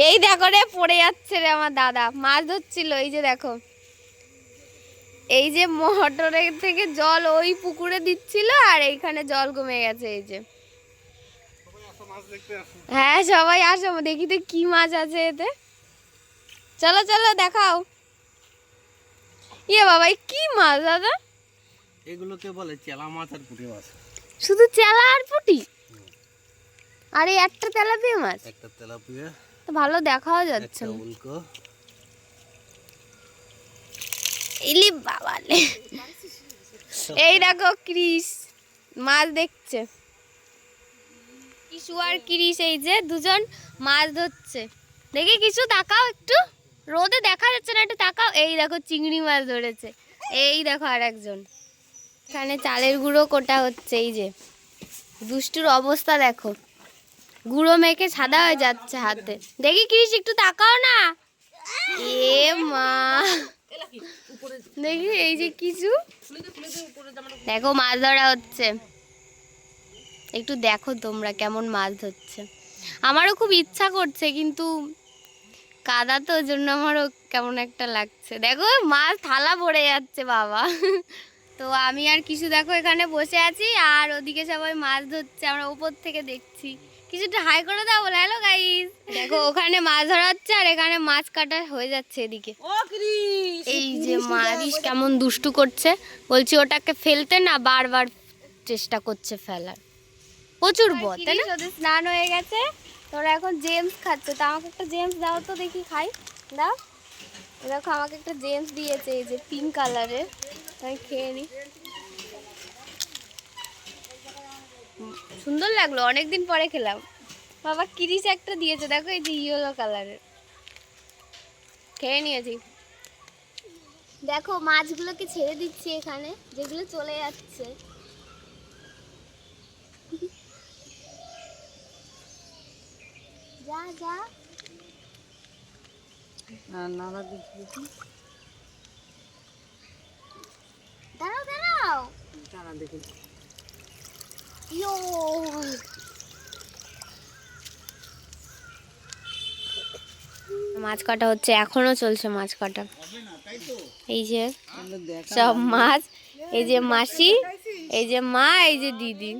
এই দেখো রে, পড়ে যাচ্ছে রে আমার দাদা, মাছ ধরছিল। এই যে দেখো, এই যে মোটরের থেকে জল ওই পুকুরে দিচ্ছিল, আর এইখানে জল কমে গেছে। এই যে হ্যাঁ, সবাই আসো, দেখি তো কি মাছ আছে এতে। চলো চলো দেখাও। ইয়ে বাবা, কি মাছ দাদা? এগুলোকে বলে চেলা মাছ আর পুঁটি মাছ। শুধু চেলা আর পুঁটি? আরে একটা তেলাপিয়া মাছ? একটা তেলাপিয়া, ভালো দেখাও যাচ্ছে একটা উল্কো। ইলি বাবালে, এই দেখো ক্রিস মাছ দেখছে। কিশু আর ক্রিস এই যে দুজন মাছ ধরছে। দেখি কিছু তাকাও একটু, রোদে দেখা যাচ্ছে না, একটু তাকাও। এই দেখো চিংড়ি মাছ ধরেছে। এই দেখো আর একজন, এখানে চালের গুঁড়ো কোটা হচ্ছে। এই যে দুষ্টুর অবস্থা দেখো, গুঁড়ো মেখে সাদা হয়ে যাচ্ছে হাতে। দেখি ক্রিস একটু তাকাও না। এ মা, দেখি এই যে কিছু দেখো মাছ ধরা হচ্ছে। একটু দেখো তোমরা কেমন মাছ ধরছে। আমারও খুব ইচ্ছা করছে, কিন্তু কাদা তো, ওই জন্য আমারও কেমন একটা লাগছে। দেখো মাছ থালা পড়ে যাচ্ছে বাবা। তো আমি আর কিছু দেখো এখানে বসে আছি, আর ওদিকে সবাই মাছ ধরছে, আমরা উপর থেকে দেখছি। কিছুটা হাই করে দাও বলে। হ্যালো গাইস, দেখো ওখানে মাছ ধরা হচ্ছে, আর এখানে মাছ কাটা হয়ে যাচ্ছে এদিকে। এই যে মাছ কেমন দুষ্টু করছে, বলছি ওটাকে ফেলতে না, বারবার চেষ্টা করছে ফেলার। প্রচুর বদ, তাই না? ওদের স্নান হয়ে গেছে, তোরা এখন জেমস খাচ্ছে। তো আমাকে একটা জেমস দাও তো, দেখি খাই। দাও, দেখো আমাকে একটা জেমস দিয়েছে, এই যে পিঙ্ক কালারের। আমি খেয়ে নি, সুন্দর লাগলো, অনেকদিন পরে খেলাম। বাবা কিরিস একটা দিয়েছে, দেখো এই যে ইয়েলো কালারের। খেয়ে নিয়েছি। দেখো মাছগুলোকে ছেড়ে দিচ্ছি এখানে, যেগুলো চলে যাচ্ছে। যা যা, নানা দেখি, দাঁড়াও দাঁড়াও, নানা দেখি। ইয়ো, মাছ কাটা হচ্ছে, এখনো চলছে মাছ কাটা। এই যে সব মাছ, এই যে মাসি, এই যে মা, এই যে দিদি।